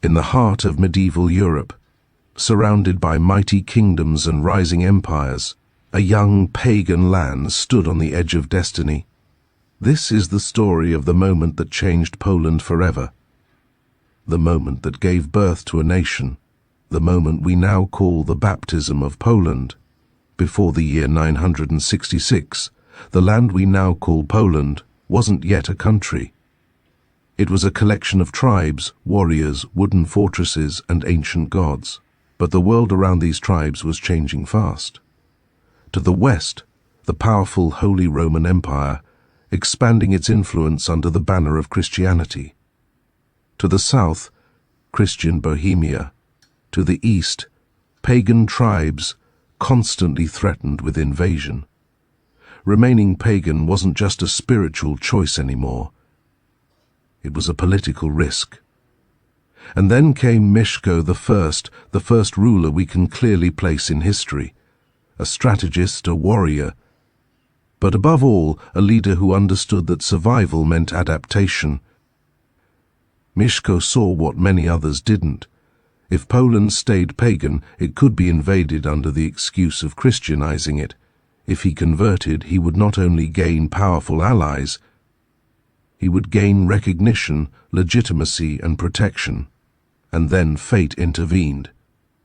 in the heart of medieval Europe, surrounded by mighty kingdoms and rising empires, a young pagan land stood on the edge of destiny. This is the story of the moment that changed Poland forever, the moment that gave birth to a nation, the moment we now call the baptism of Poland. Before the year 966, the land we now call Poland wasn't yet a country. It was a collection of tribes, warriors, wooden fortresses, and ancient gods. But the world around these tribes was changing fast. To the west, the powerful Holy Roman Empire, expanding its influence under the banner of Christianity. To the south, Christian Bohemia. To the east, pagan tribes constantly threatened with invasion. Remaining pagan wasn't just a spiritual choice anymore. It was a political risk. And then came Mieszko I, the first ruler we can clearly place in history, a strategist, a warrior, but above all, a leader who understood that survival meant adaptation. Mieszko saw what many others didn't. If Poland stayed pagan, it could be invaded under the excuse of Christianizing it. If he converted, he would not only gain powerful allies, he would gain recognition, legitimacy, and protection. And then fate intervened.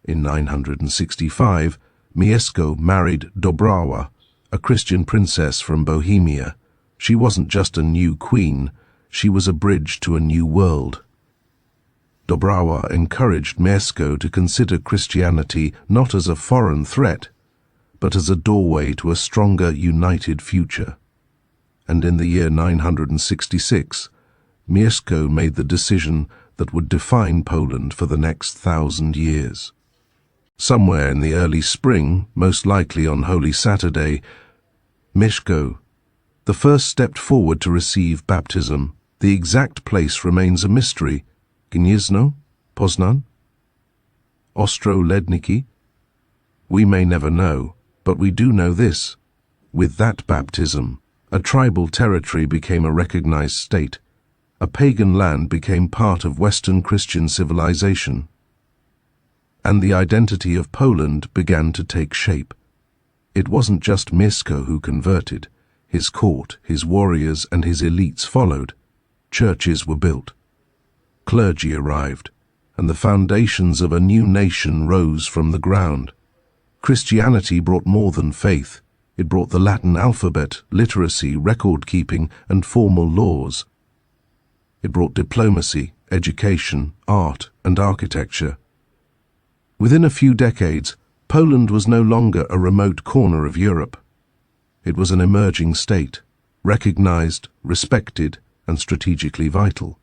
In 965, Mieszko married Dobrawa, a Christian princess from Bohemia. She wasn't just a new queen, she was a bridge to a new world. Dobrawa encouraged Mieszko to consider Christianity not as a foreign threat, but as a doorway to a stronger, united future. And in the year 966, Mieszko made the decision that would define Poland for the next 1,000 years. Somewhere in the early spring, most likely on Holy Saturday, Mieszko the first stepped forward to receive baptism. The exact place remains a mystery. Gniezno? Poznan? Ostro-Ledniki? We may never know, but we do know this. With that baptism, a tribal territory became a recognized state. A pagan land became part of Western Christian civilization. And the identity of Poland began to take shape. It wasn't just Mieszko who converted. His court, his warriors, and his elites followed. Churches were built. Clergy arrived, and the foundations of a new nation rose from the ground. Christianity brought more than faith. It brought the Latin alphabet, literacy, record-keeping, and formal laws. It brought diplomacy, education, art, and architecture. Within a few decades, Poland was no longer a remote corner of Europe. It was an emerging state, recognized, respected, and strategically vital.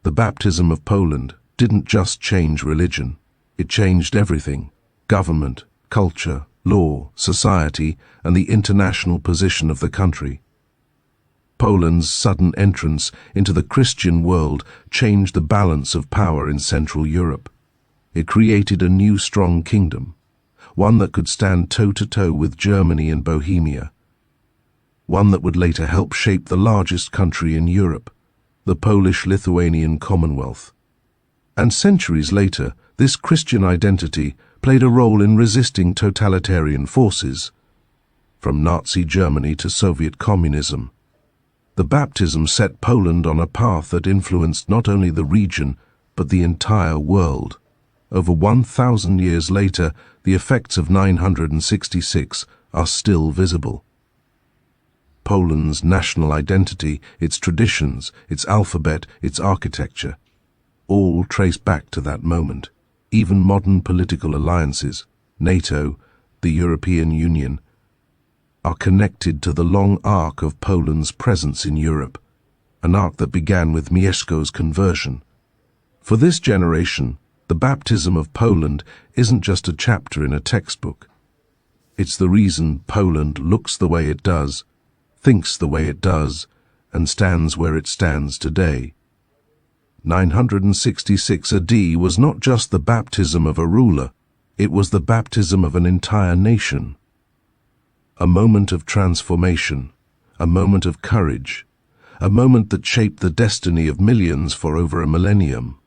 The baptism of Poland didn't just change religion. It changed everything: government, culture, law, society, and the international position of the country. Poland's sudden entrance into the Christian world changed the balance of power in Central Europe. It created a new strong kingdom, one that could stand toe-to-toe with Germany and Bohemia, one that would later help shape the largest country in Europe, the Polish-Lithuanian Commonwealth. And centuries later, this Christian identity played a role in resisting totalitarian forces, from Nazi Germany to Soviet communism. The baptism set Poland on a path that influenced not only the region, but the entire world. Over 1,000 years later, the effects of 966 are still visible. Poland's national identity, its traditions, its alphabet, its architecture, all trace back to that moment. Even modern political alliances, NATO, the European Union, are connected to the long arc of Poland's presence in Europe, an arc that began with Mieszko's conversion. For this generation, the baptism of Poland isn't just a chapter in a textbook. It's the reason Poland looks the way it does, thinks the way it does, and stands where it stands today. 966 AD was not just the baptism of a ruler, it was the baptism of an entire nation. A moment of transformation, a moment of courage, a moment that shaped the destiny of millions for over a millennium.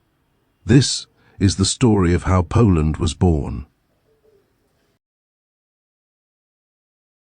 This is the story of how Poland was born.